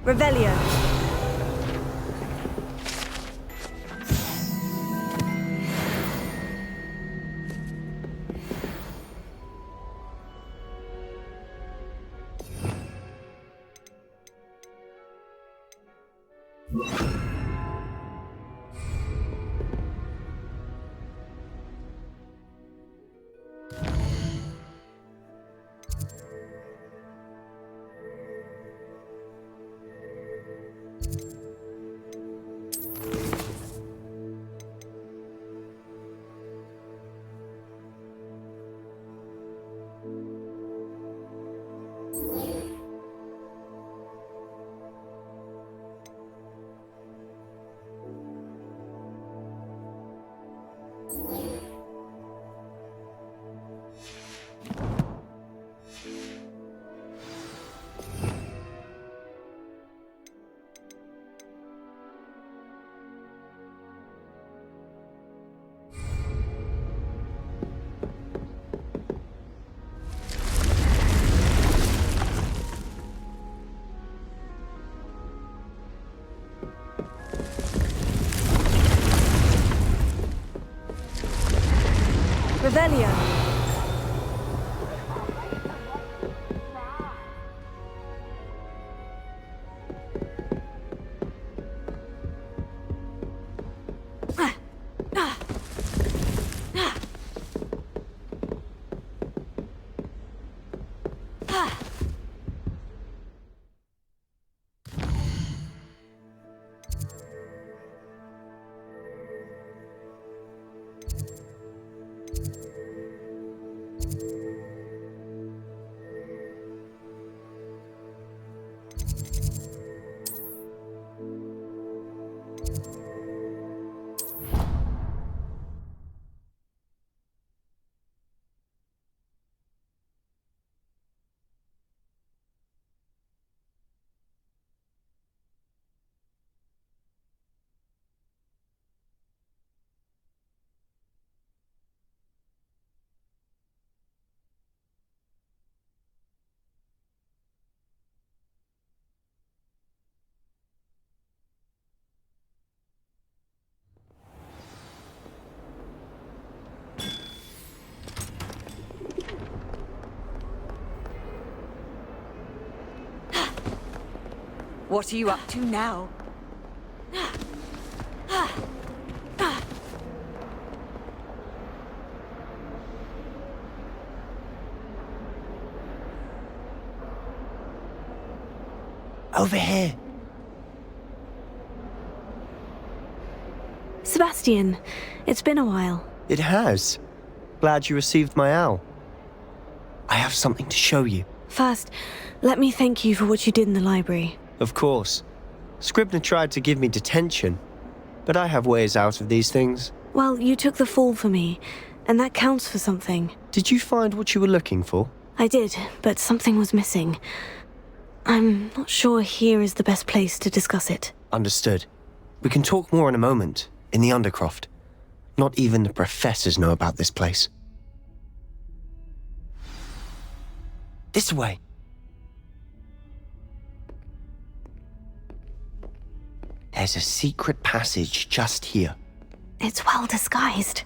Revelio. Revelio. What are you up to now? Over here. Sebastian, it's been a while. It has. Glad you received my owl. I have something to show you. First, let me thank you for what you did in the library. Of course. Scribner tried to give me detention, but I have ways out of these things. Well, you took the fall for me, and that counts for something. Did you find what you were looking for? I did, but something was missing. I'm not sure here is the best place to discuss it. Understood. We can talk more in a moment, in the Undercroft. Not even the professors know about this place. This way. There's a secret passage just here. It's well disguised.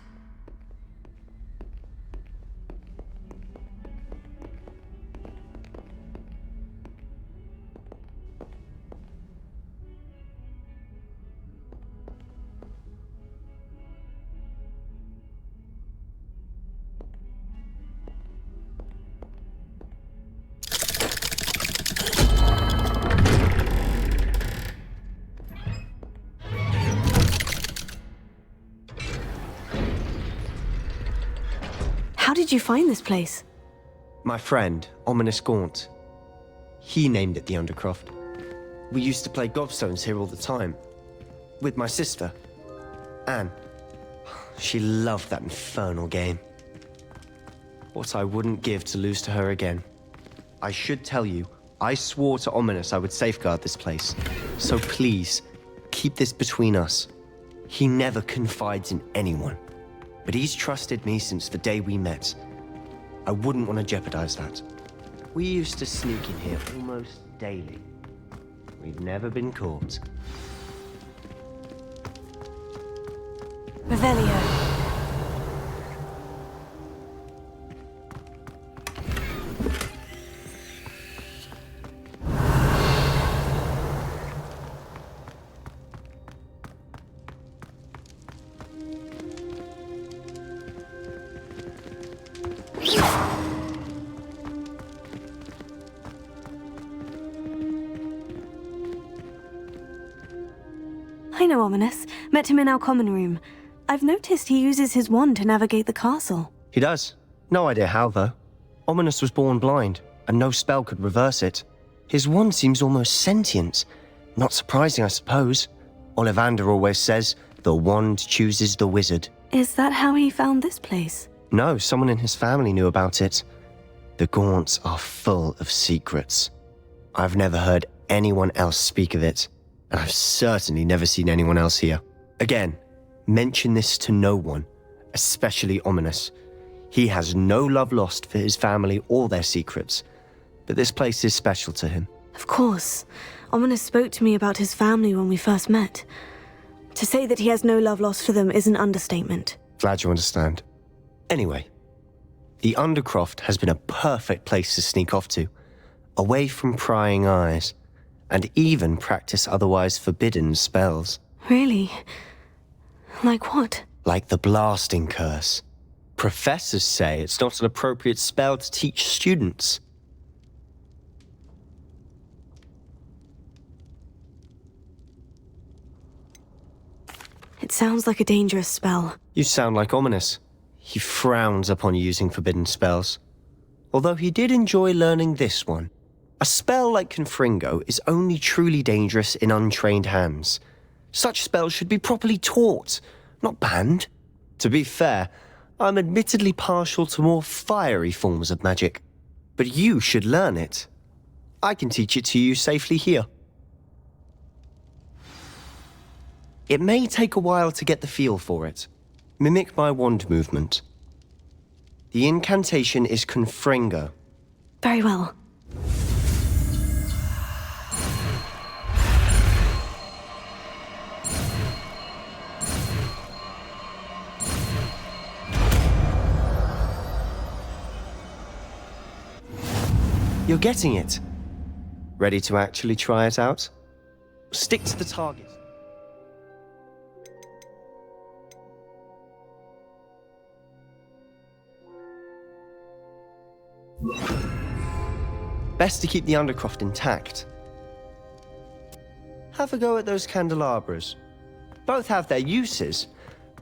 How did you find this place? My friend, Ominis I. He named it the Undercroft. We used to play gobstones here all the time. With my sister, Anne. She loved that infernal game. What I wouldn't give to lose to her again. I should tell you, I swore to Ominis I would safeguard this place. So please, keep this between us. He never confides in anyone. But he's trusted me since the day we met. I wouldn't want to jeopardize that. We used to sneak in here almost daily. we've never been caught. Revelio. I know Ominis. Met him in our common room. I've noticed he uses his wand to navigate the castle. He does. No idea how, though. Ominis was born blind, and no spell could reverse it. His wand seems almost sentient. Not surprising, I suppose. Ollivander always says, the wand chooses the wizard. Is that how he found this place? No, someone in his family knew about it. The Gaunts are full of secrets. I've never heard anyone else speak of it, and I've certainly never seen anyone else here. Again, mention this to no one, especially Ominis. He has no love lost for his family or their secrets, but this place is special to him. Of course. Ominis spoke to me about his family when we first met. To say that he has no love lost for them is an understatement. Glad you understand. Anyway, the Undercroft has been a perfect place to sneak off to, away from prying eyes, and even practice otherwise forbidden spells. Really? Like what? Like the blasting curse. Professors say it's not an appropriate spell to teach students. It sounds like a dangerous spell. You sound like Ominis. He frowns upon using forbidden spells. Although he did enjoy learning this one. A spell like Confringo is only truly dangerous in untrained hands. Such spells should be properly taught, not banned. To be fair, I'm admittedly partial to more fiery forms of magic. But you should learn it. I can teach it to you safely here. It may take a while to get the feel for it. Mimic my wand movement. The incantation is Confringo. Very well. You're getting it. Ready to actually try it out? Stick to the target. Best to keep the Undercroft intact. Have a go at those candelabras. Both have their uses,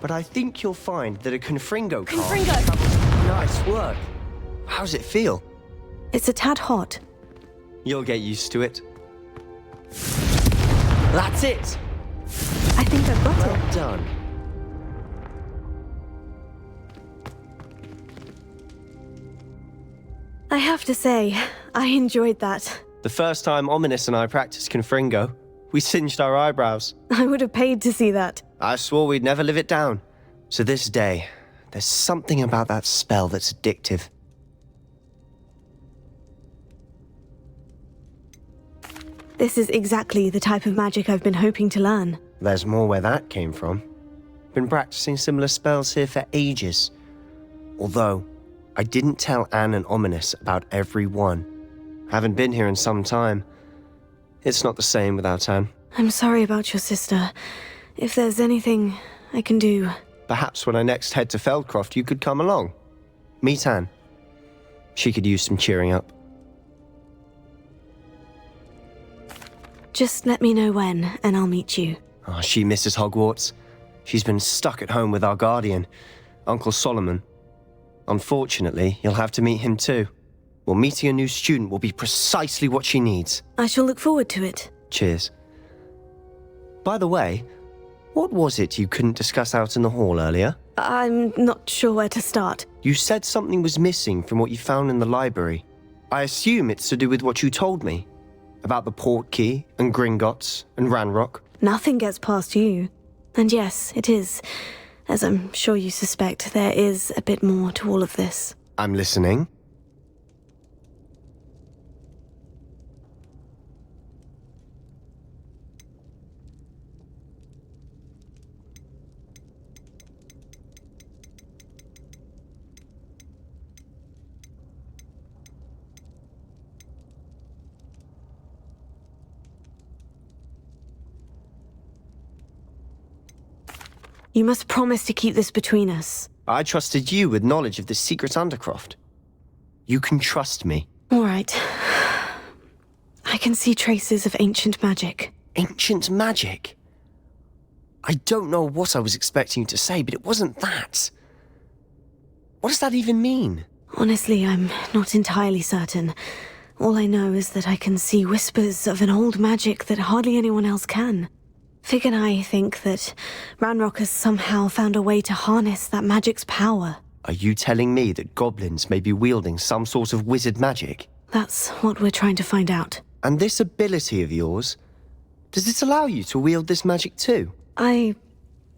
but I think you'll find that a Confringo card... Confringo! Nice work. How's it feel? It's a tad hot. You'll get used to it. That's it! I think I've got it. Well done. I have to say, I enjoyed that. The first time Ominis and I practiced Confringo, we singed our eyebrows. I would have paid to see that. I swore we'd never live it down. To this day, there's something about that spell that's addictive. This is exactly the type of magic I've been hoping to learn. There's more where that came from. Been practicing similar spells here for ages. Although, I didn't tell Anne and Ominis about every one. Haven't been here in some time. It's not the same without Anne. I'm sorry about your sister. If there's anything I can do... Perhaps when I next head to Feldcroft, you could come along. Meet Anne. She could use some cheering up. Just let me know when, and I'll meet you. Oh, she misses Hogwarts. She's been stuck at home with our guardian, Uncle Solomon. Unfortunately, you'll have to meet him too. Well, meeting a new student will be precisely what she needs. I shall look forward to it. Cheers. By the way, what was it you couldn't discuss out in the hall earlier? I'm not sure where to start. You said something was missing from what you found in the library. I assume it's to do with what you told me. About the Portkey, and Gringotts, and Ranrock. Nothing gets past you. And yes, it is. As I'm sure you suspect, there is a bit more to all of this. I'm listening. You must promise to keep this between us. I trusted you with knowledge of the secret Undercroft. You can trust me. All right. I can see traces of ancient magic. Ancient magic? I don't know what I was expecting you to say, but it wasn't that. What does that even mean? Honestly, I'm not entirely certain. All I know is that I can see whispers of an old magic that hardly anyone else can. Fig and I think that Ranrock has somehow found a way to harness that magic's power. Are you telling me that goblins may be wielding some sort of wizard magic? That's what we're trying to find out. And this ability of yours, does it allow you to wield this magic too? I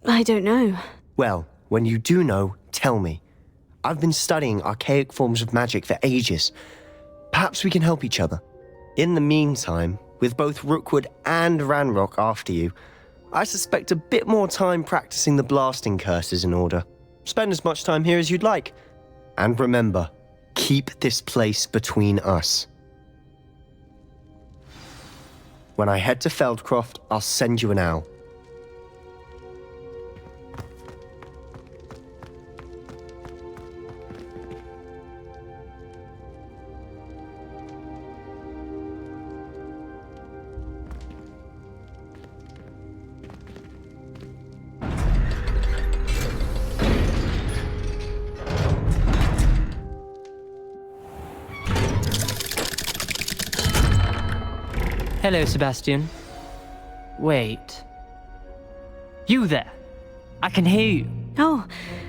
don't know. Well, when you do know, tell me. I've been studying archaic forms of magic for ages. Perhaps we can help each other. In the meantime, with both Rookwood and Ranrock after you, I suspect a bit more time practicing the blasting curse is in order. Spend as much time here as you'd like. And remember, keep this place between us. When I head to Feldcroft, I'll send you an owl. Hello, Sebastian. Wait. You there? I can hear you. Oh,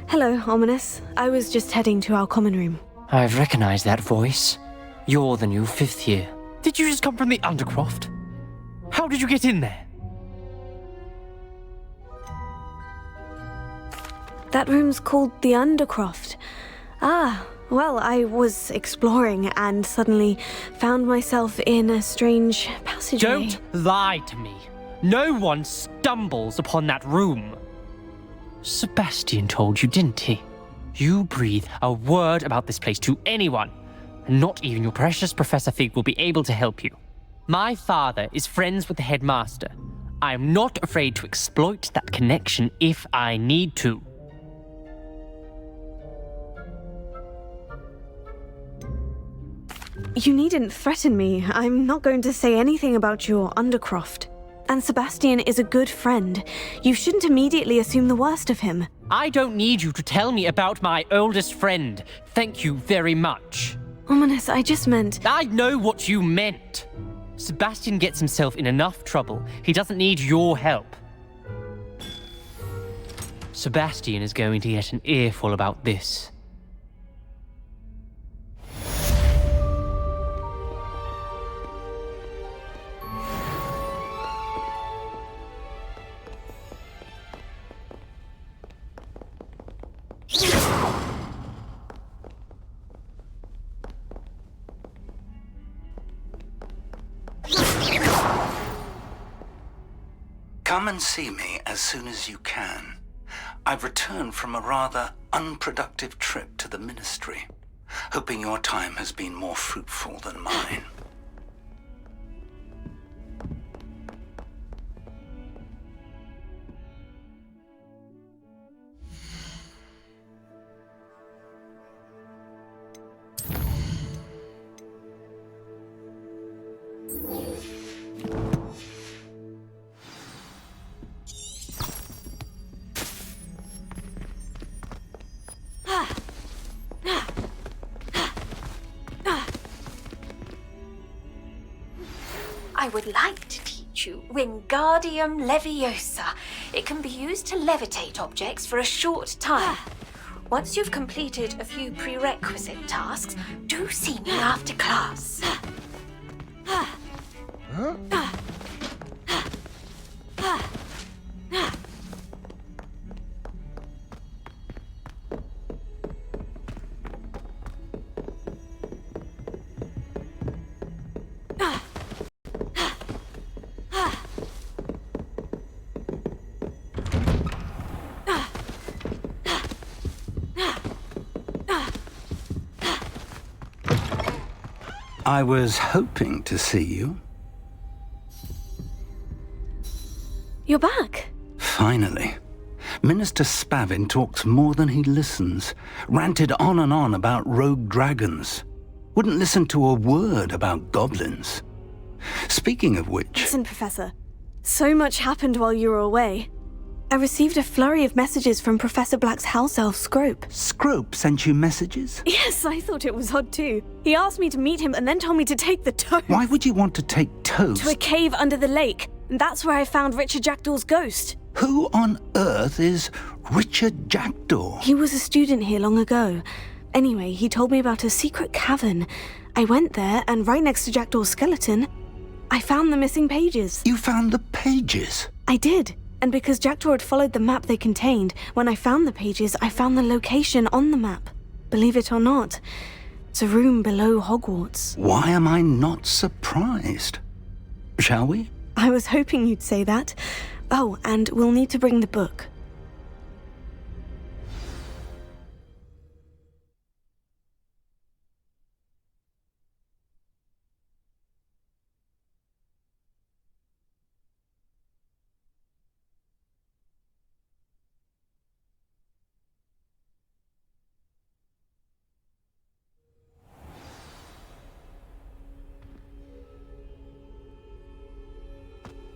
hello, Ominis. I was just heading to our common room. I've recognized that voice. You're the new 5th year. Did you just come from the Undercroft? How did you get in there? That room's called the Undercroft. Ah, well, I was exploring and suddenly found myself in a strange passageway. Don't lie to me. No one stumbles upon that room. Sebastian told you, didn't he? You breathe a word about this place to anyone, and not even your precious Professor Fig will be able to help you. My father is friends with the headmaster. I am not afraid to exploit that connection if I need to. You needn't threaten me. I'm not going to say anything about your Undercroft. And Sebastian is a good friend. You shouldn't immediately assume the worst of him. I don't need you to tell me about my oldest friend. Thank you very much. Ominis, I just meant... I know what you meant. Sebastian gets himself in enough trouble. He doesn't need your help. Sebastian is going to get an earful about this. Come and see me as soon as you can. I've returned from a rather unproductive trip to the Ministry, hoping your time has been more fruitful than mine. I would like to teach you WINGARDIUM LEVIOSA. It can be used to levitate objects for a short time. Once you've completed a few prerequisite tasks, do see me after class. I was hoping to see you. You're back. Finally. Minister Spavin talks more than he listens. Ranted on and on about rogue dragons. Wouldn't listen to a word about goblins. Speaking of which... Listen, Professor. So much happened while you were away. I received a flurry of messages from Professor Black's house elf, Scrope. Scrope sent you messages? Yes, I thought it was odd too. He asked me to meet him and then told me to take the toad. Why would you want to take toads? To a cave under the lake. And that's where I found Richard Jackdaw's ghost. Who on earth is Richard Jackdaw? He was a student here long ago. Anyway, he told me about a secret cavern. I went there, and right next to Jackdaw's skeleton, I found the missing pages. You found the pages? I did. And because Jackdaw had followed the map they contained, when I found the pages, I found the location on the map. Believe it or not, it's a room below Hogwarts. Why am I not surprised? Shall we? I was hoping you'd say that. Oh, and we'll need to bring the book.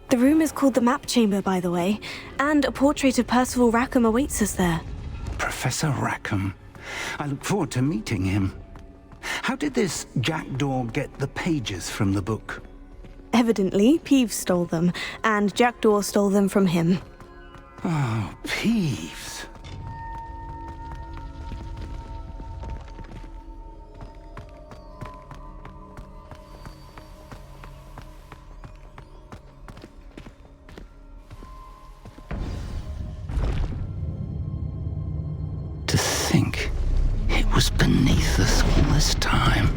The room is called the Map Chamber, by the way, and a portrait of Percival Rackham awaits us there. Professor Rackham. I look forward to meeting him. How did this Jackdaw get the pages from the book? Evidently, Peeves stole them, and Jackdaw stole them from him. Oh, Peeves. To think it was beneath us all this time.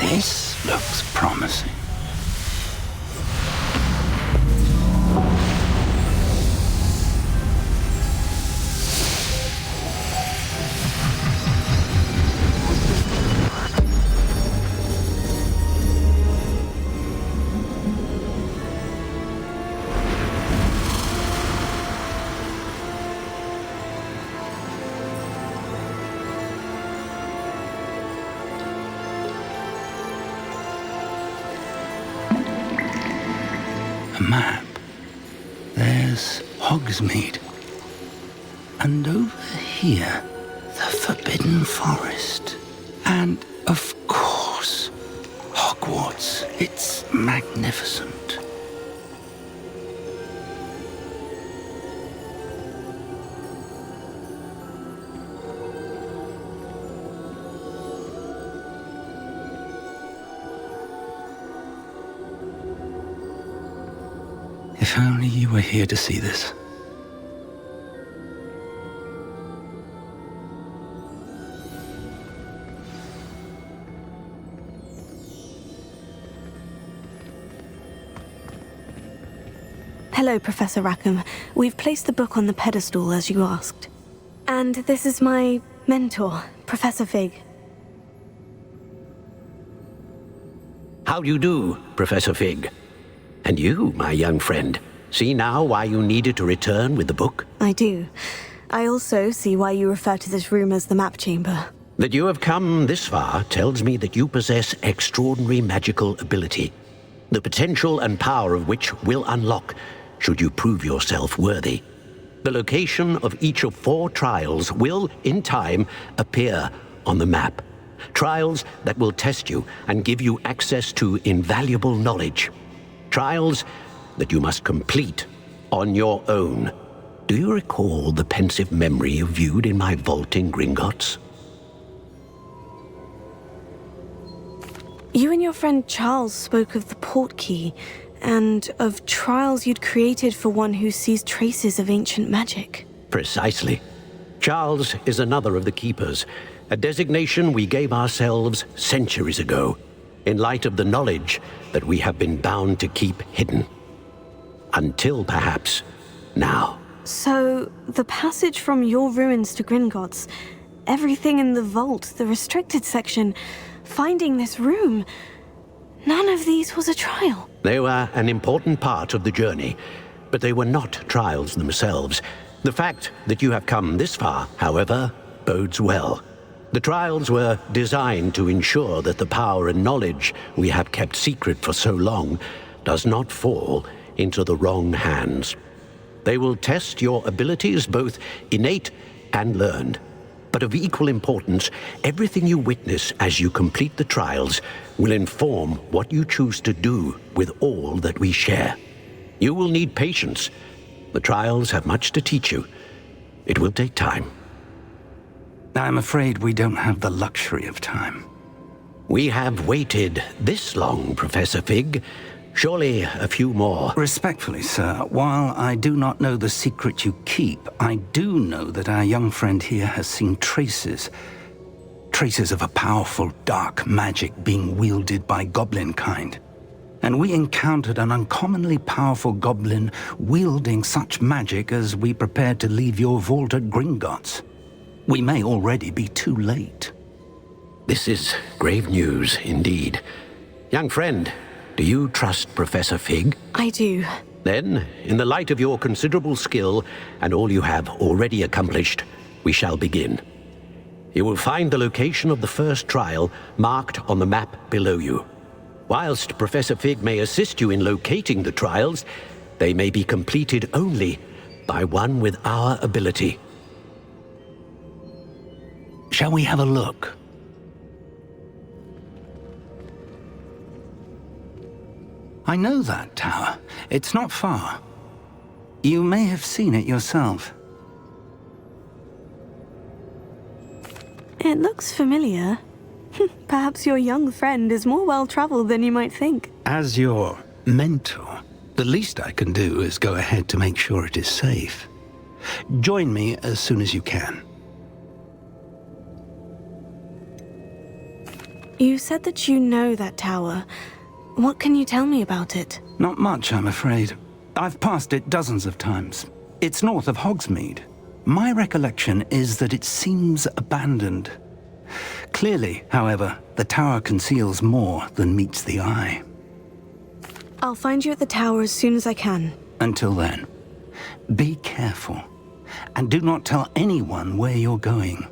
This looks promising. A map. There's Hogsmeade. And over here, the Forbidden Forest. And, of course, Hogwarts. It's magnificent. If only you were here to see this. Hello, Professor Rackham. We've placed the book on the pedestal as you asked. And this is my mentor, Professor Fig. How do you do, Professor Fig? And you, my young friend, see now why you needed to return with the book? I do. I also see why you refer to this room as the Map Chamber. That you have come this far tells me that you possess extraordinary magical ability, the potential and power of which will unlock should you prove yourself worthy. The location of each of 4 trials will, in time, appear on the map. Trials that will test you and give you access to invaluable knowledge. Trials that you must complete on your own. Do you recall the pensive memory you viewed in my vault in Gringotts? You and your friend Charles spoke of the portkey. and of trials you'd created for one who sees traces of ancient magic. Precisely. Charles is another of the Keepers, a designation we gave ourselves centuries ago, in light of the knowledge that we have been bound to keep hidden. Until, perhaps, now. So, the passage from your ruins to Gringotts, everything in the vault, the restricted section, finding this room, none of these was a trial. They were an important part of the journey, but they were not trials themselves. The fact that you have come this far, however, bodes well. The trials were designed to ensure that the power and knowledge we have kept secret for so long does not fall into the wrong hands. They will test your abilities, both innate and learned. But of equal importance, everything you witness as you complete the trials will inform what you choose to do with all that we share. You will need patience. The trials have much to teach you. It will take time. I'm afraid we don't have the luxury of time. We have waited this long, Professor Fig. Surely a few more. Respectfully, sir, while I do not know the secret you keep, I do know that our young friend here has seen traces of a powerful dark magic being wielded by goblin kind. And we encountered an uncommonly powerful goblin wielding such magic as we prepared to leave your vault at Gringotts. We may already be too late. This is grave news indeed. Young friend, do you trust Professor Fig? I do. Then, in the light of your considerable skill and all you have already accomplished, we shall begin. You will find the location of the first trial marked on the map below you. Whilst Professor Fig may assist you in locating the trials, they may be completed only by one with our ability. Shall we have a look? I know that tower. It's not far. You may have seen it yourself. It looks familiar. Perhaps your young friend is more well-traveled than you might think. As your mentor, the least I can do is go ahead to make sure it is safe. Join me as soon as you can. You said that you know that tower. What can you tell me about it? Not much, I'm afraid. I've passed it dozens of times. It's north of Hogsmeade. My recollection is that it seems abandoned. Clearly, however, the tower conceals more than meets the eye. I'll find you at the tower as soon as I can. Until then, be careful, and do not tell anyone where you're going.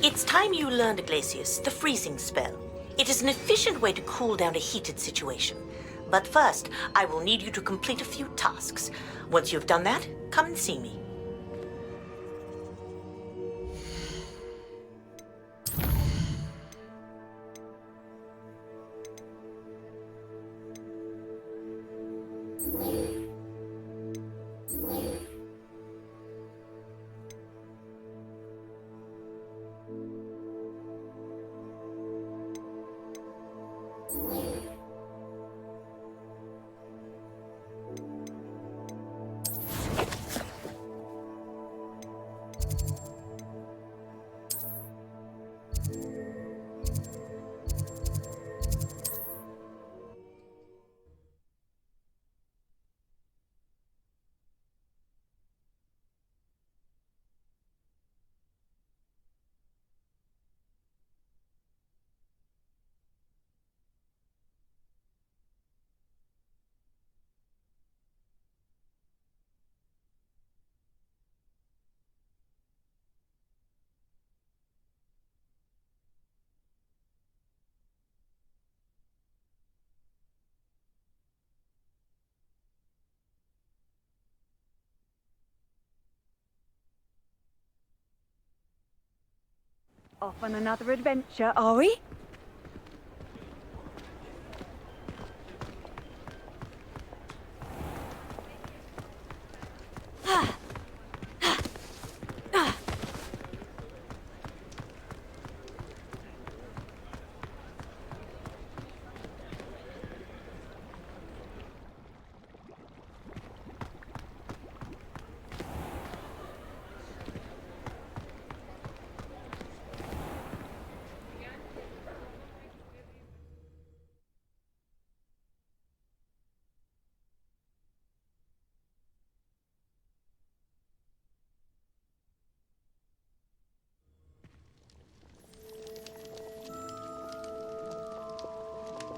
It's time you learned, Glacius, the freezing spell. It is an efficient way to cool down a heated situation. But first, I will need you to complete a few tasks. Once you've done that, come and see me. Off on another adventure, are we?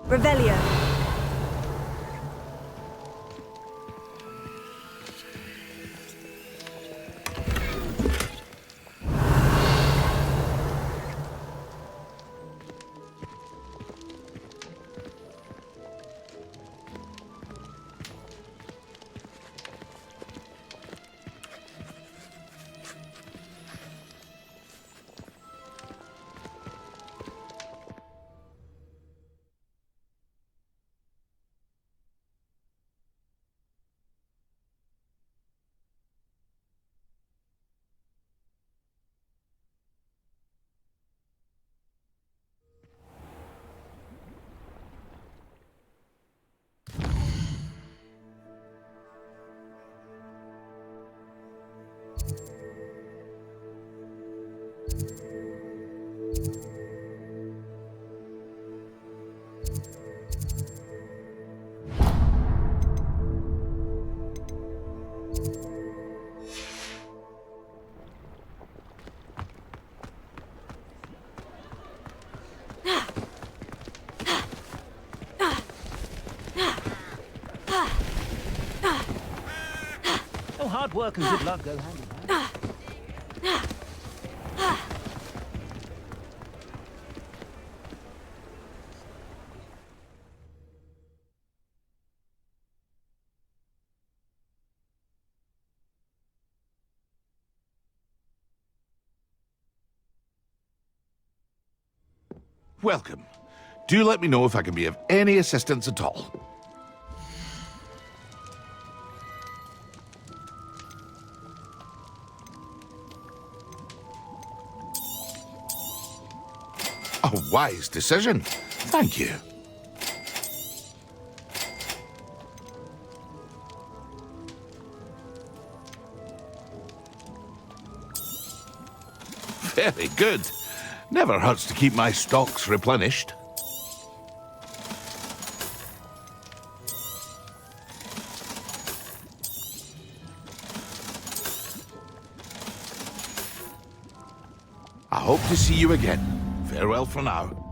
Revelio. Oh, hard work and good luck go hand in hand. Welcome. Do let me know if I can be of any assistance at all. A wise decision. Thank you. Very good. Never hurts to keep my stocks replenished. I hope to see you again. Farewell for now.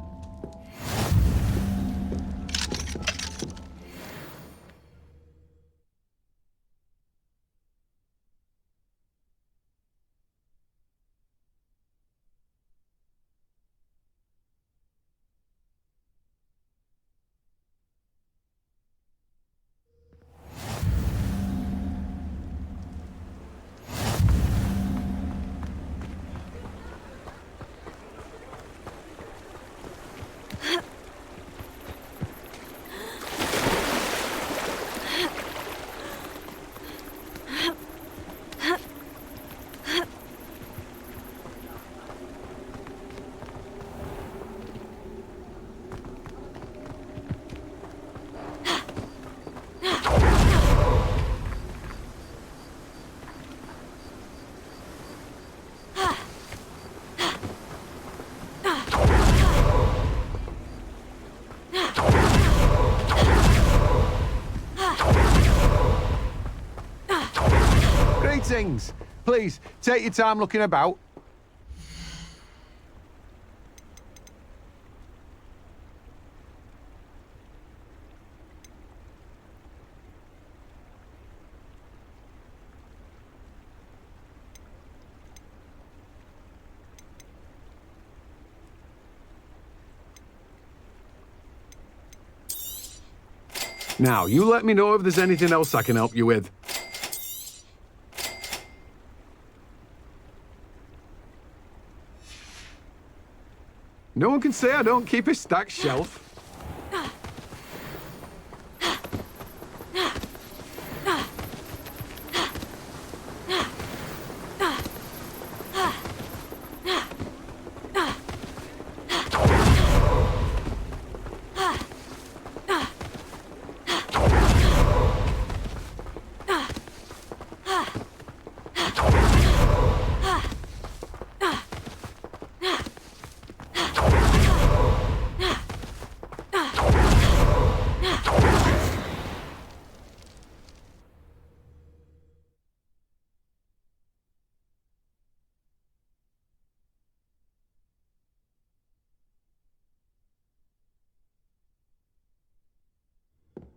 Greetings. Please, take your time looking about. Now, you let me know if there's anything else I can help you with. No one can say I don't keep a stacked shelf.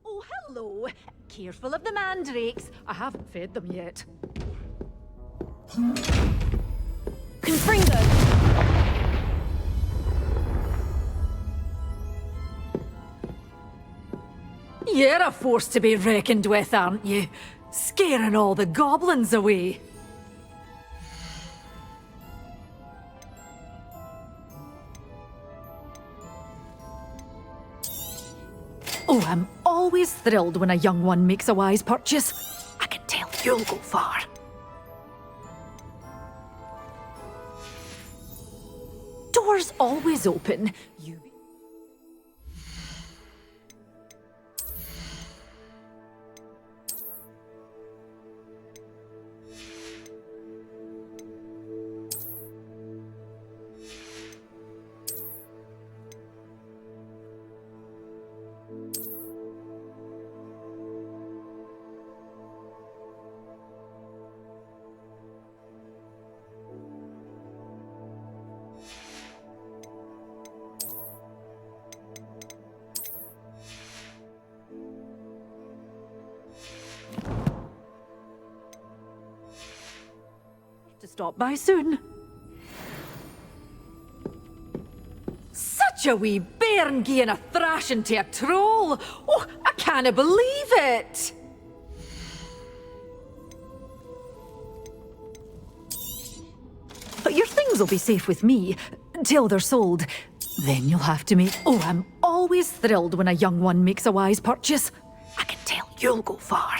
Oh, hello. Careful of the mandrakes. I haven't fed them yet. Confringo! You're a force to be reckoned with, aren't you? Scaring all the goblins away. Oh, I'm always thrilled when a young one makes a wise purchase. I can tell you'll go far. Doors always open. You... stop by soon. Such a wee bairn gieing a thrashing to a troll! Oh, I can't believe it! But your things will be safe with me, till they're sold. Then you'll have to make... Oh, I'm always thrilled when a young one makes a wise purchase. I can tell you'll go far.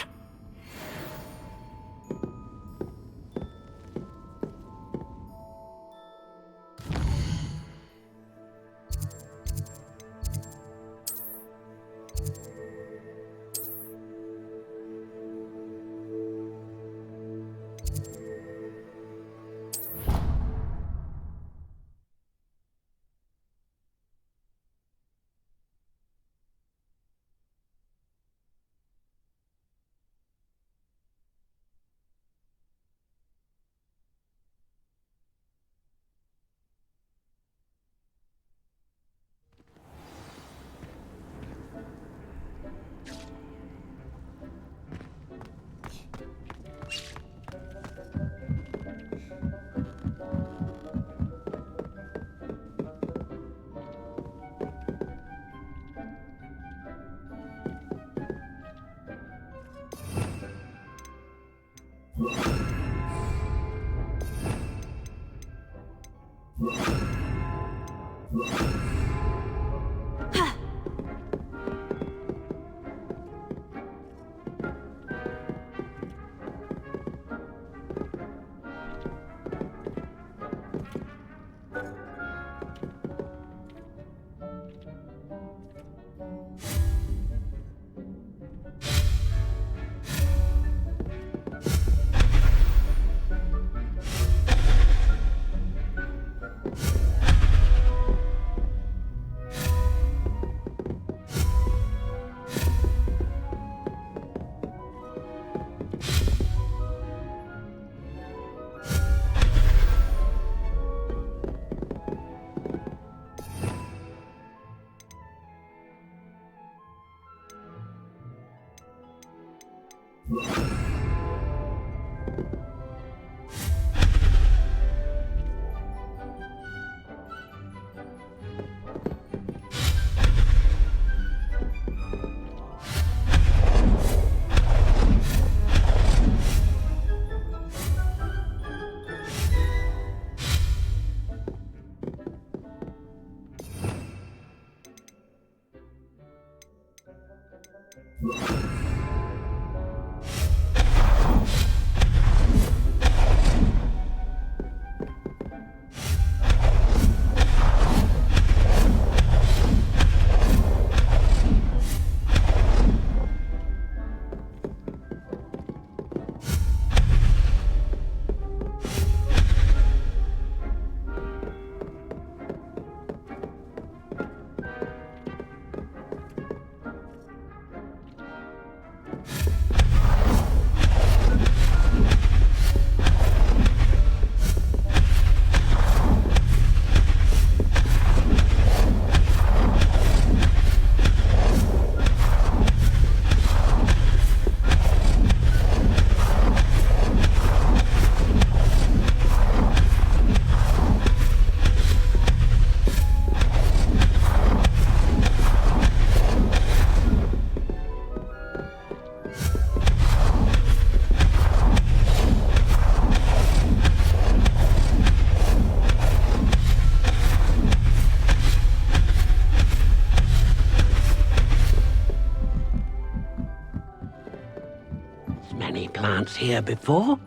Many plants here before?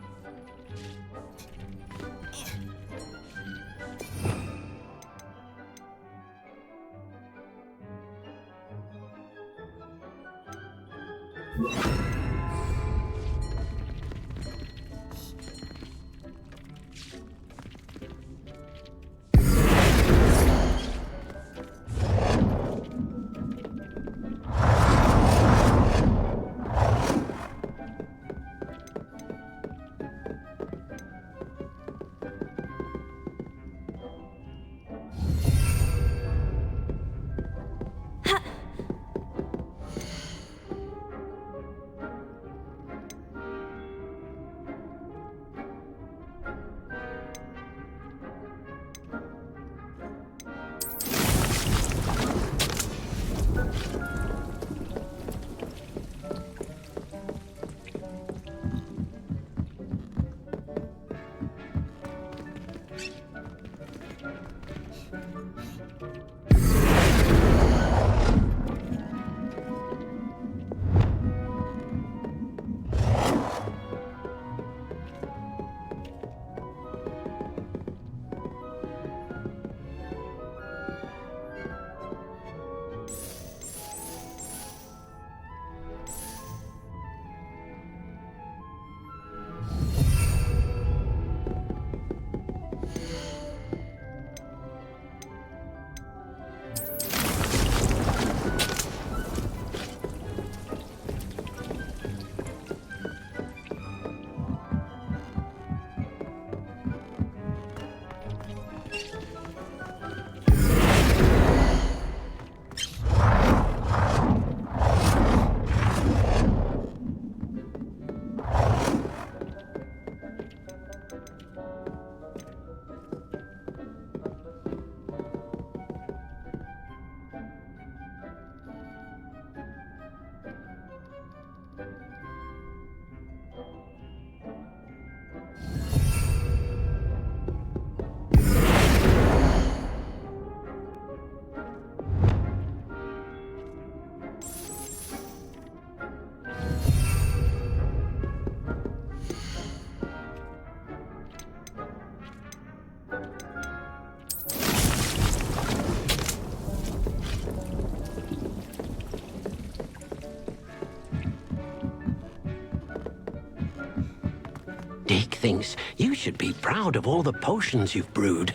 thinks you should be proud of all the potions you've brewed.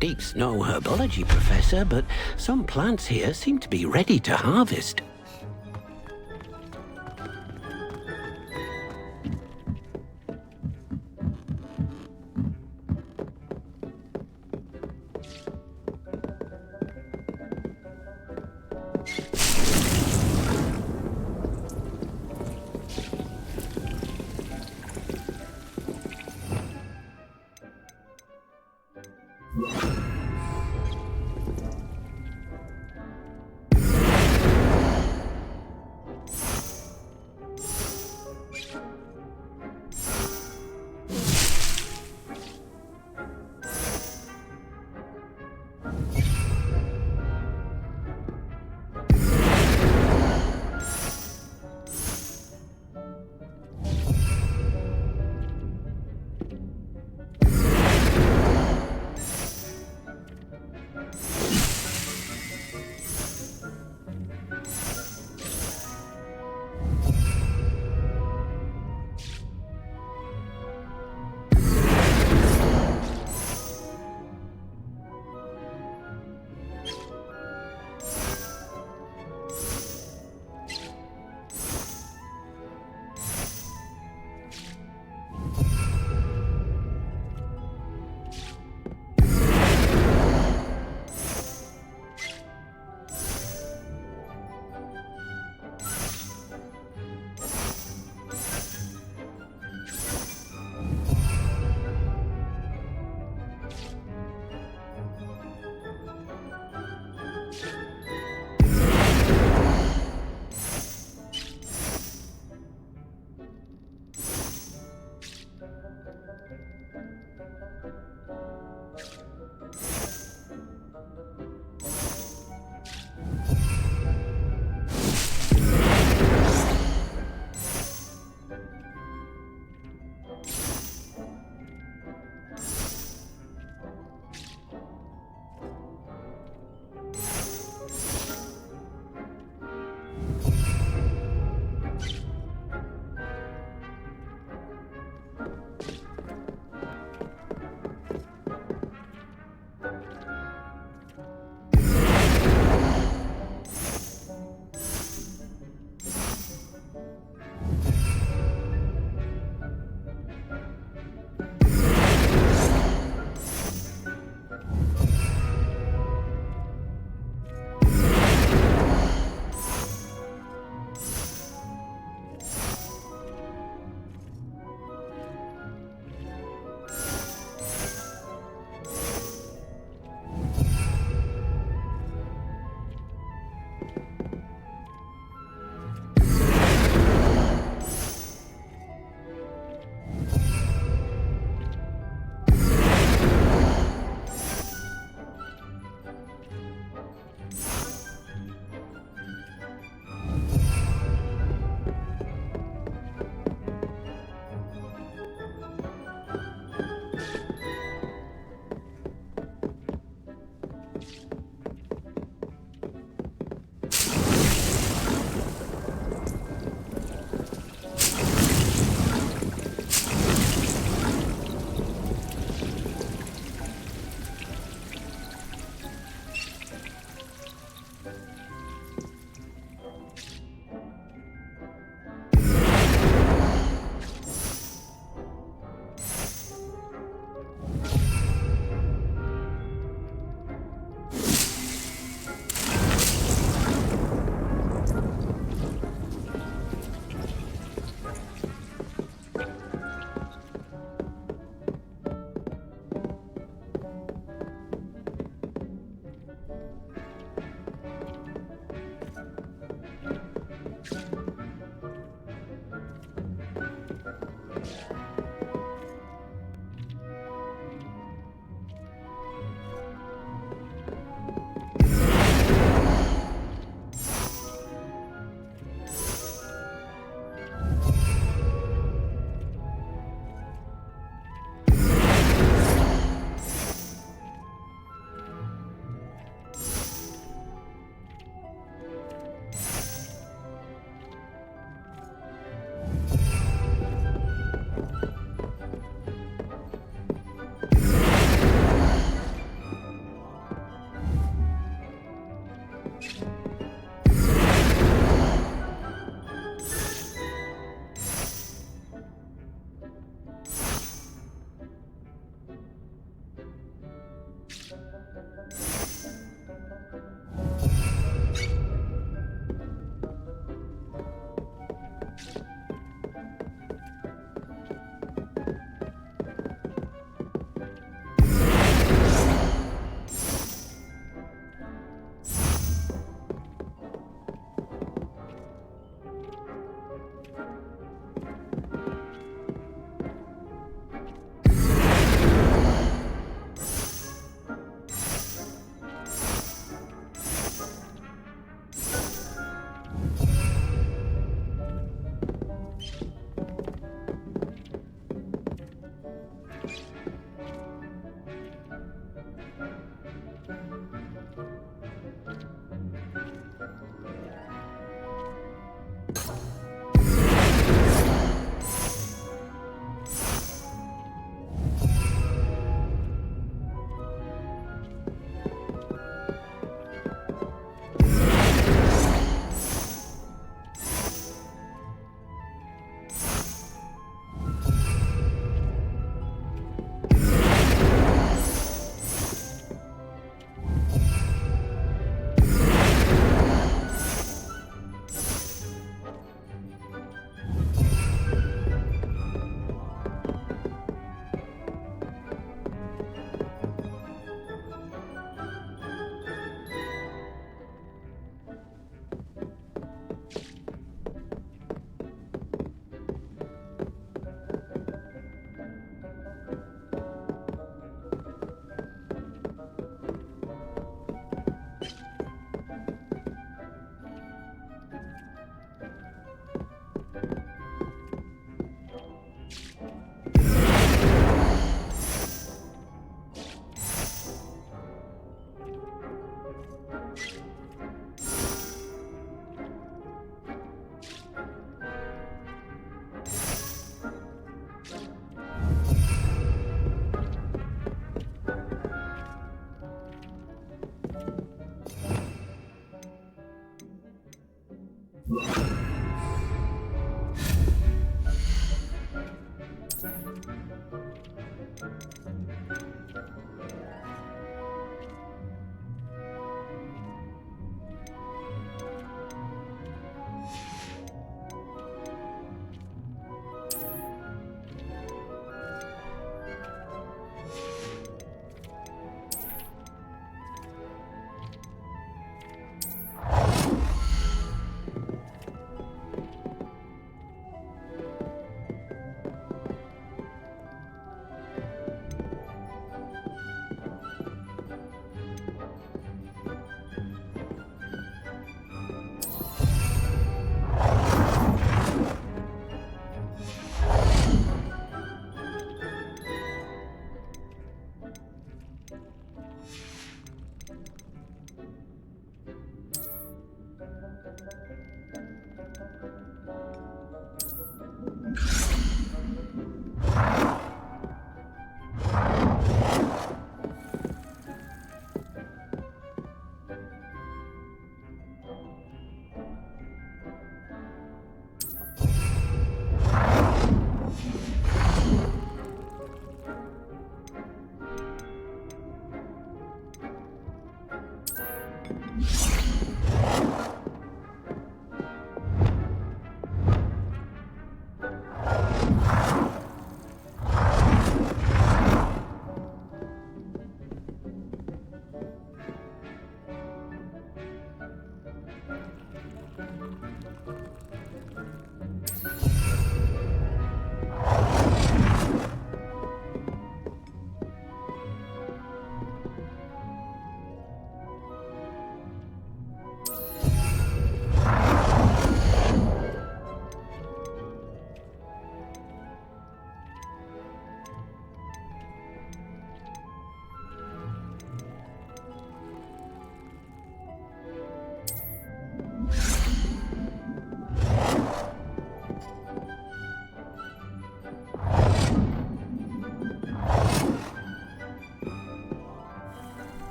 Deep's no herbology professor, but some plants here seem to be ready to harvest.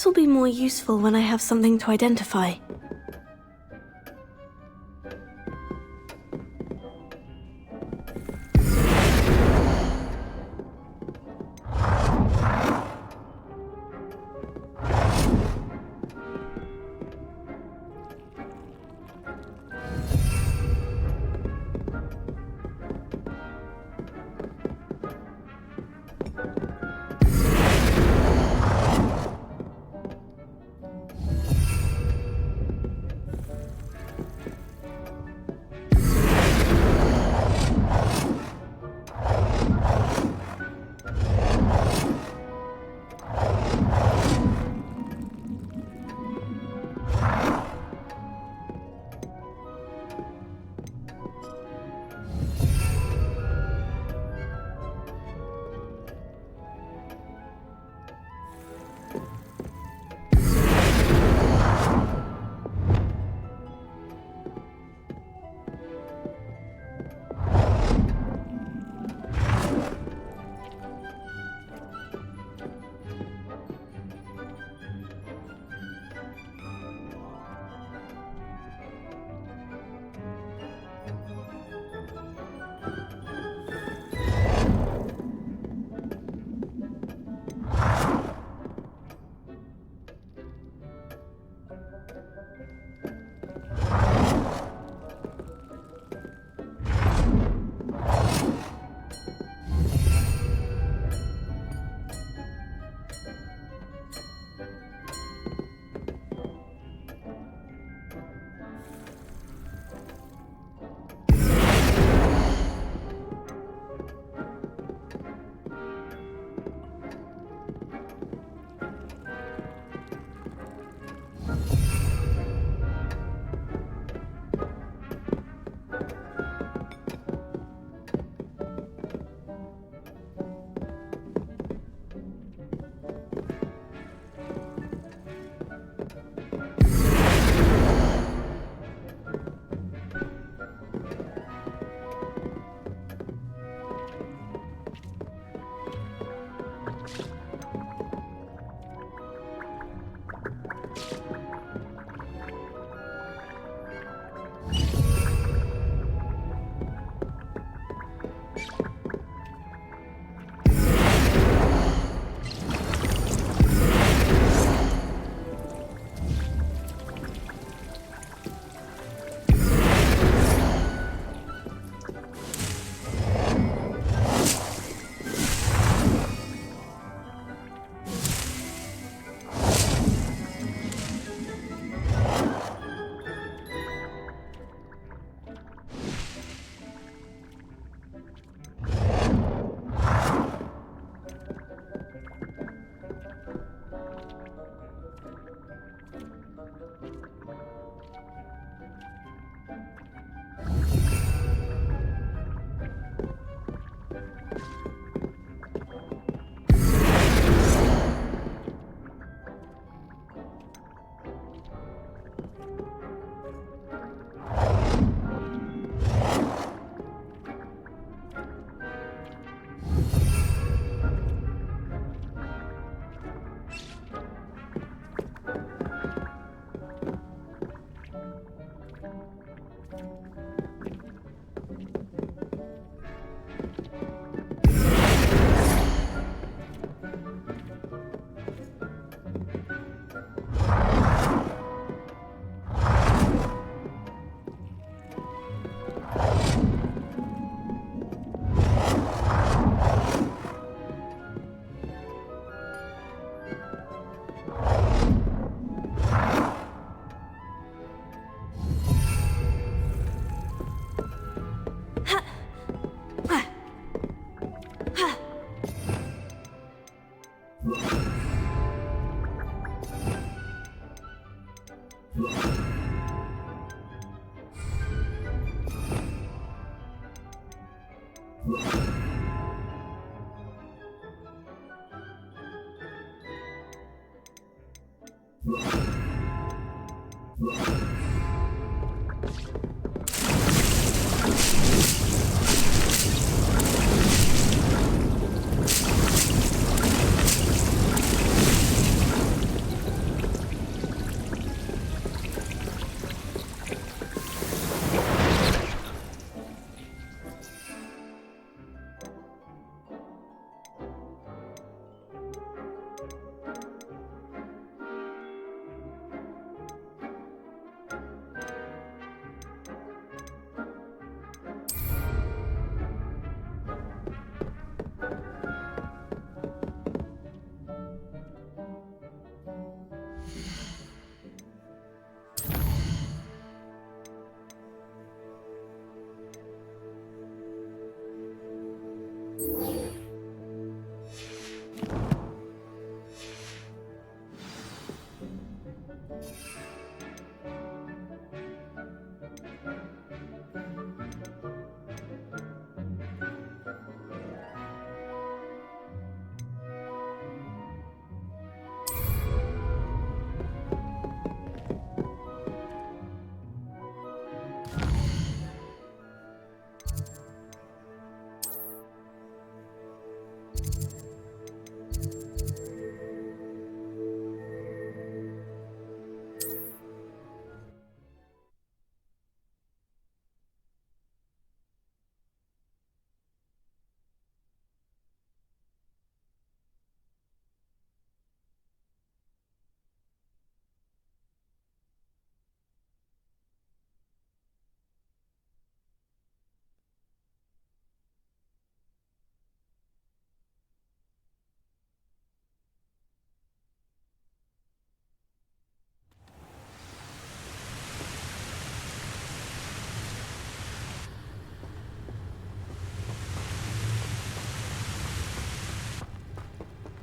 will be more useful when I have something to identify.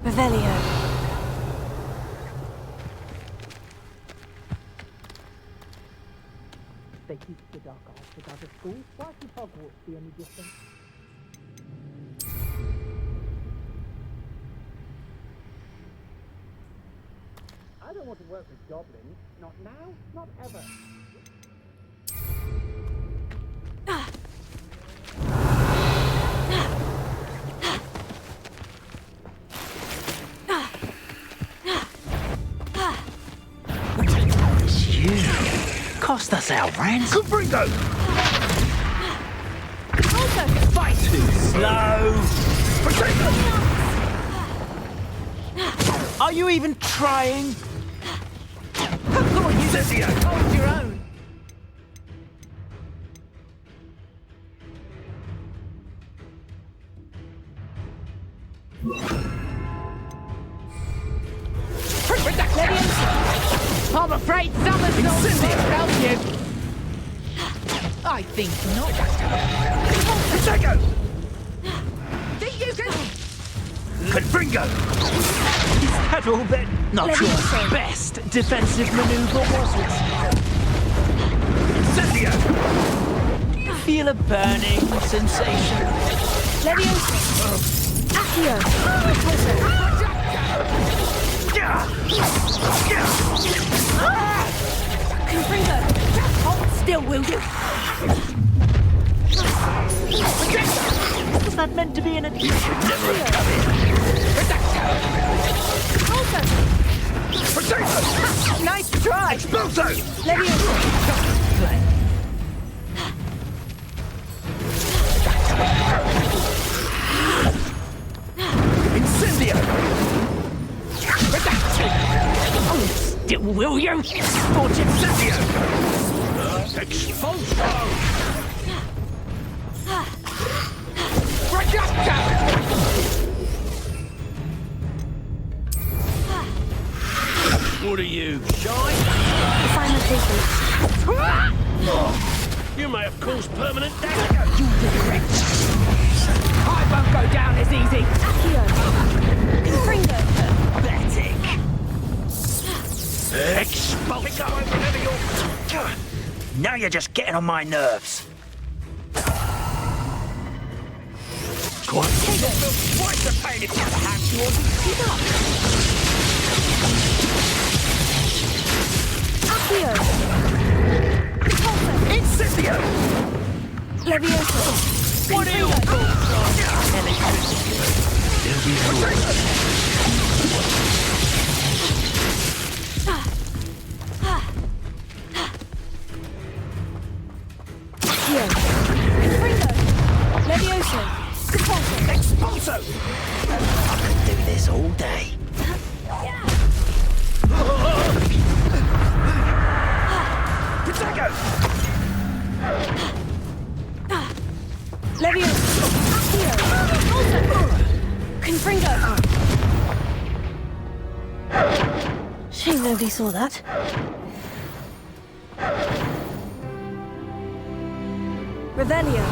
Revelio. They teach the dark arts at other schools. Why should Hogwarts be any different? I don't want to work with goblins. Not now, not ever. Cost us our rent. Confringo! Fight too slow. Are you even trying? Come on, you just hold your own. I'm afraid summer's not going to help you. I think not. Protego! Think you can... Confringo! Is that all then? Not your best defensive maneuver, was it? Incendio! You feel a burning sensation. Leviosa. Accio. Confringo. Hold still, will you? Was that meant to be an addition? Never have come in! Nice try! Expulso! Leviosa. Incendio! Still, will you? Scorch Incendio! Expulso! What are you, shy? The final patient. You may have caused permanent damage. you regret. I won't go down as easy. Accio. Confringo. Pathetic. Expulso! Now you're just getting on my nerves. Quite the pain if you have to Accio. Incendio! Leviosa. What are your thoughts Accio. Confringo. Leviosa. Expulso! I could do this all day. Protego! Leviosa. Accio. Confringo. Shame nobody saw that. Revelio.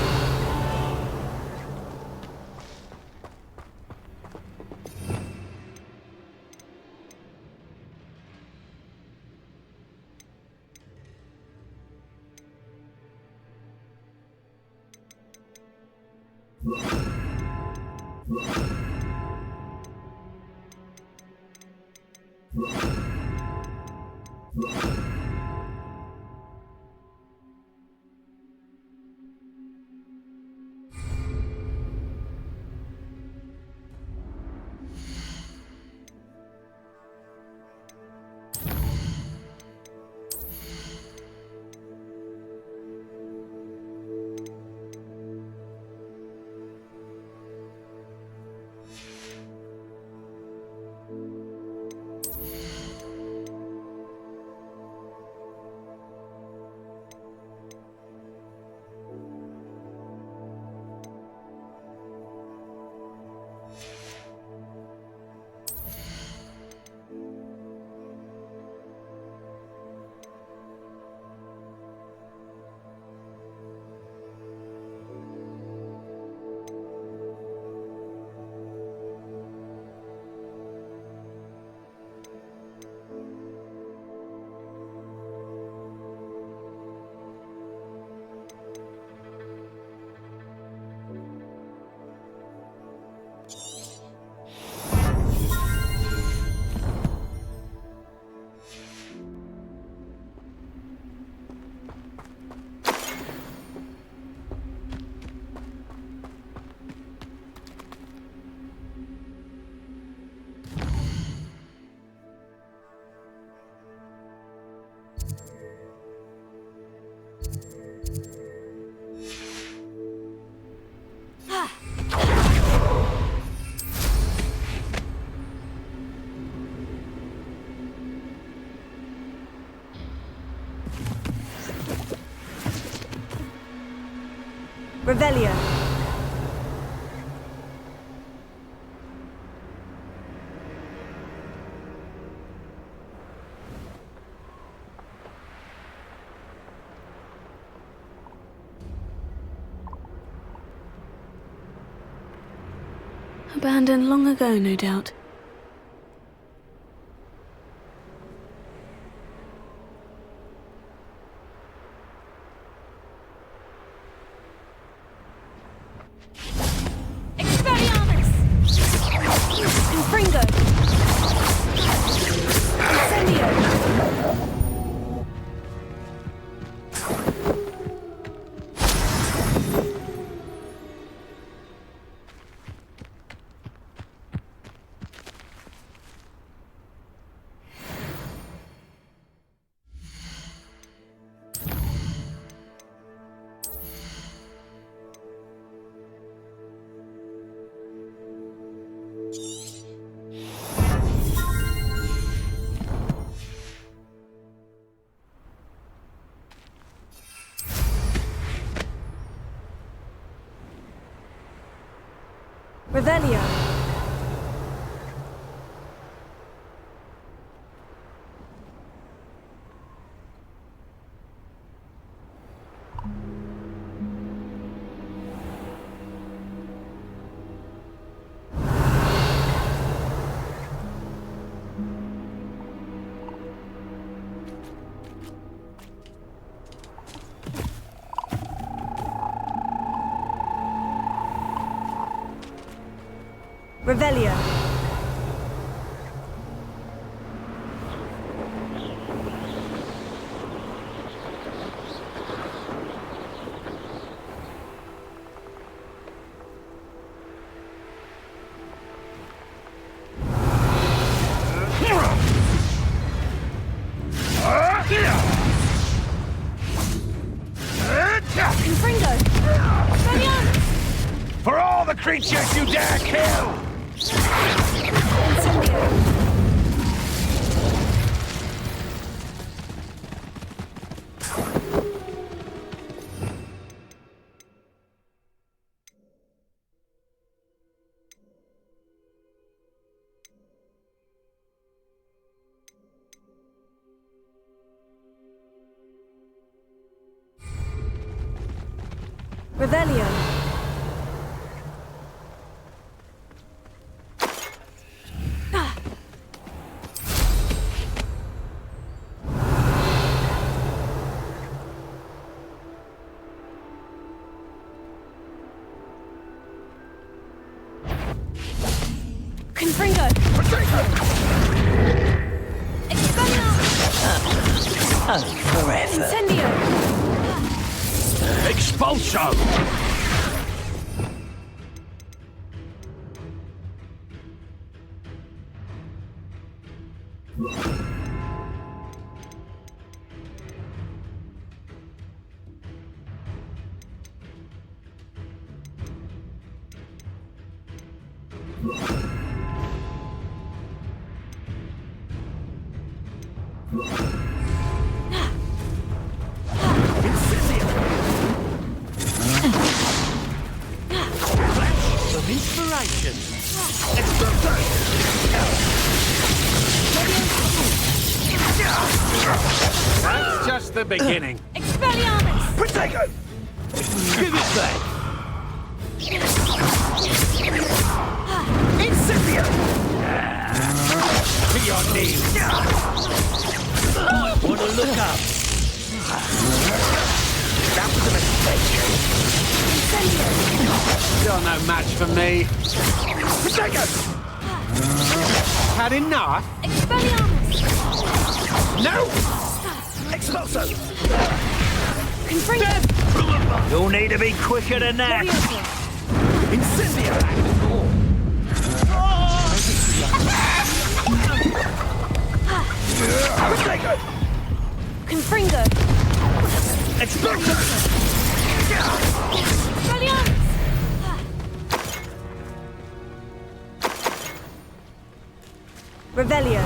Revelio. Abandoned long ago, no doubt. Revelio. Revelio. For all the creatures you dare kill! Revelio. Confringo! Oh, forever. Incendio! Expulso! Inspiration. That's just the beginning. Expelliarmus! Protego! Give it back. Incendio! To your knees. Want to look up? That was a mistake. Still no match for me. Protego! Had enough? Expelliarmus! No! Expulso! Confringo! You'll need to be quicker than that. Incendio! Protego! Confringo! Expulso! Expelliarmus! Revelio.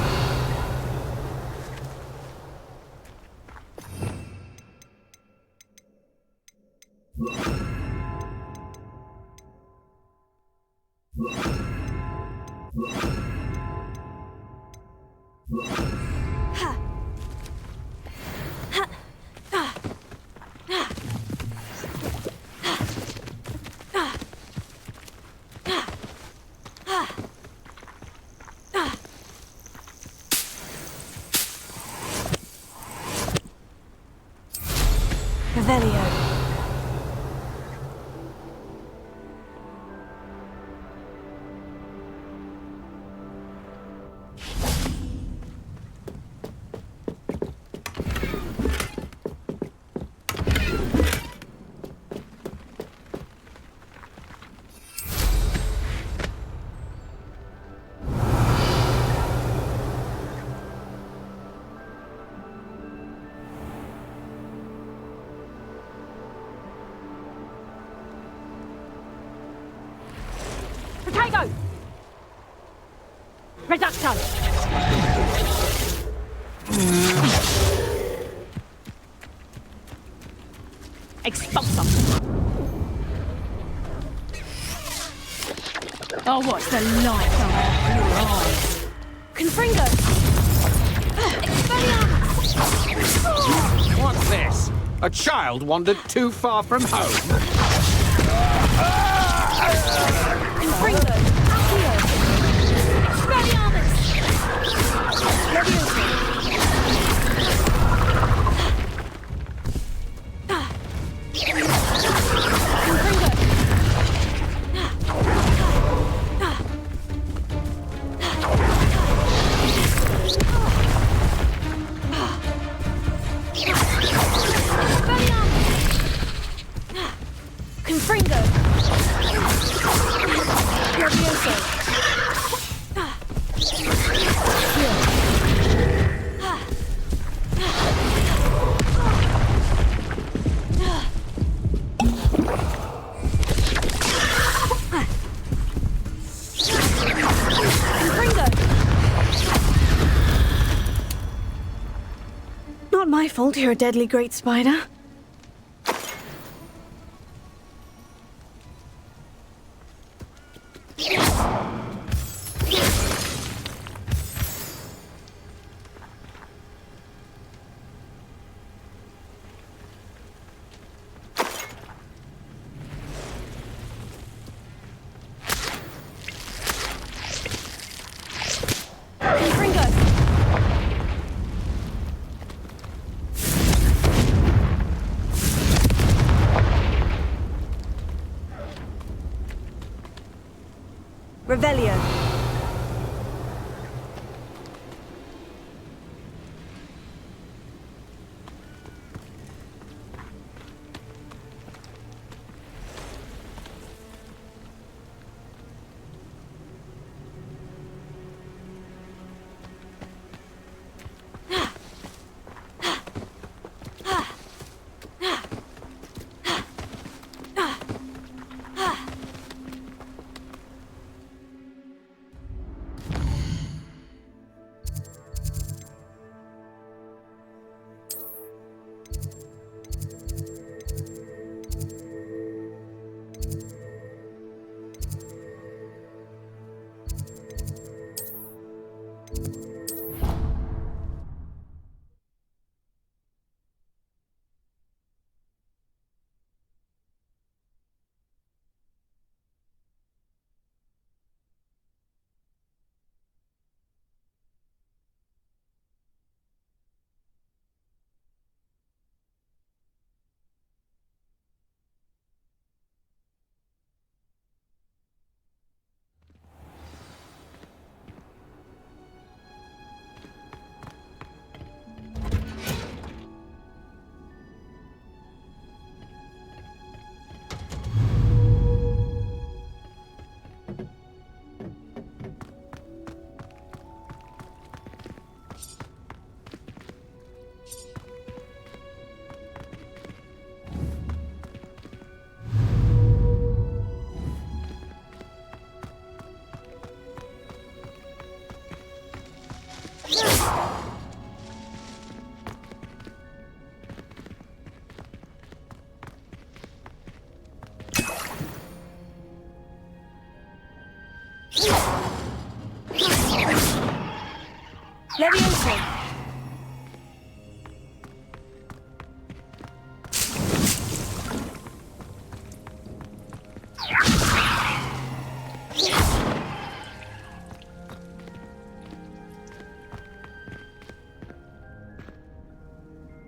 Revelio. Protego! Reducto! Expulso! Oh, what's the light on your eyes? Confringo! Expelliarmus! What's this? A child wandered too far from home? Confringo! Accio! Expelliarmus! Leviosa! Confringo! Confringo! Leviosa! Not my fault you're a deadly great spider. Revelio. Leviosa!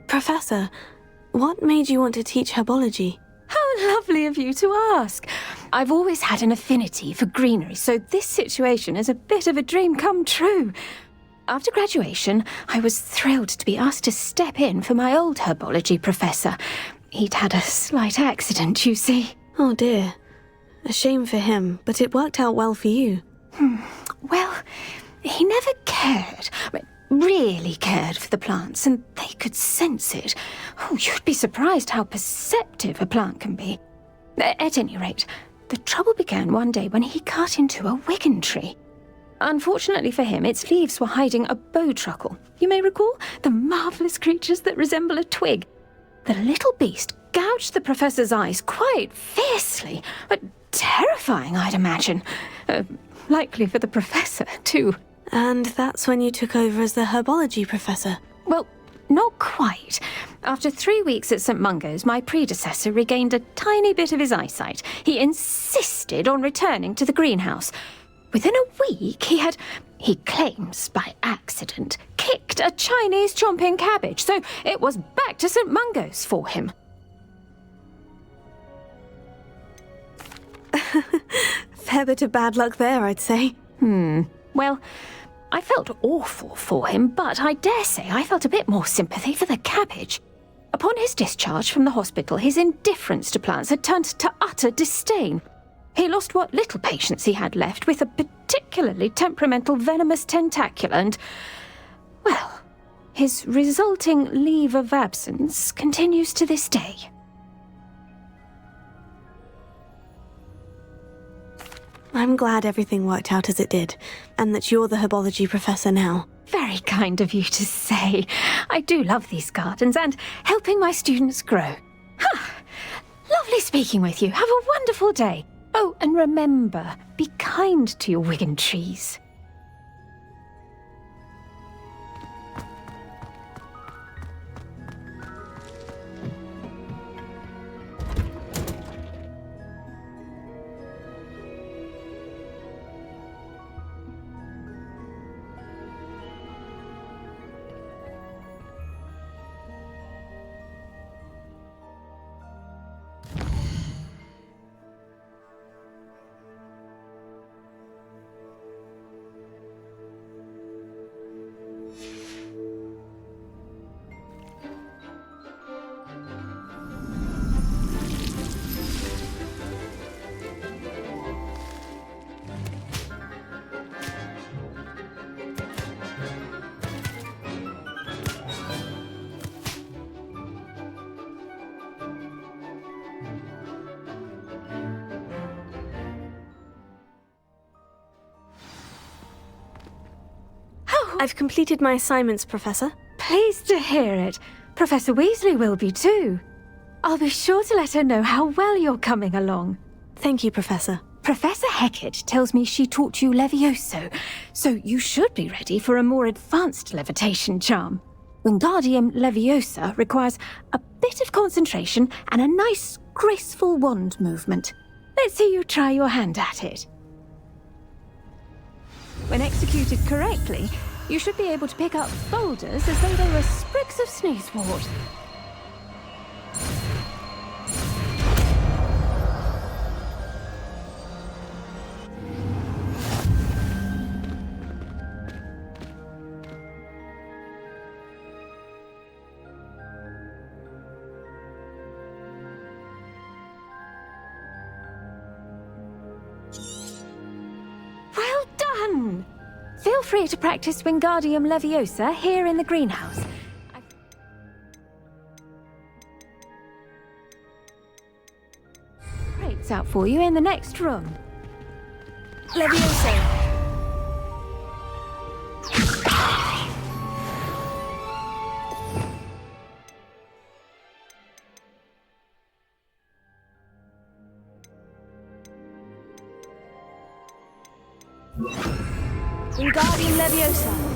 Professor, what made you want to teach herbology? How lovely of you to ask. I've always had an affinity for greenery, so this situation is a bit of a dream come true. After graduation, I was thrilled to be asked to step in for my old herbology professor. He'd had a slight accident, you see. Oh dear. A shame for him, but it worked out well for you. Well, he never cared. Really cared for the plants, and they could sense it. Oh, you'd be surprised how perceptive a plant can be. At any rate, the trouble began one day when he cut into a wigan tree. Unfortunately for him, its leaves were hiding a bowtruckle. You may recall the marvellous creatures that resemble a twig. The little beast gouged the professor's eyes quite fiercely, but terrifying, I'd imagine. Likely for the professor, too. And that's when you took over as the herbology professor? Well, not quite. After 3 weeks at St. Mungo's, my predecessor regained a tiny bit of his eyesight. He insisted on returning to the greenhouse. Within a week, he claims by accident, kicked a Chinese chomping cabbage, so it was back to St. Mungo's for him. Fair bit of bad luck there, I'd say. Well, I felt awful for him, but I dare say I felt a bit more sympathy for the cabbage. Upon his discharge from the hospital, his indifference to plants had turned to utter disdain. He lost what little patience he had left with a particularly temperamental venomous tentacula and, well, his resulting leave of absence continues to this day. I'm glad everything worked out as it did, and that you're the herbology professor now. Very kind of you to say. I do love these gardens and helping my students grow. Lovely speaking with you. Have a wonderful day. Oh, and remember, be kind to your wigan trees. I've completed my assignments, Professor. Pleased to hear it. Professor Weasley will be too. I'll be sure to let her know how well you're coming along. Thank you, Professor. Professor Hecat tells me she taught you Levioso, so you should be ready for a more advanced levitation charm. WINGARDIUM LEVIOSA requires a bit of concentration and a nice, graceful wand movement. Let's see you try your hand at it. When executed correctly, you should be able to pick up boulders as though they were sprigs of sneezewort. Well done! Feel free to practice WINGARDIUM LEVIOSA here in the greenhouse. Crates out for you in the next room. Leviosa. WINGARDIUM LEVIOSA.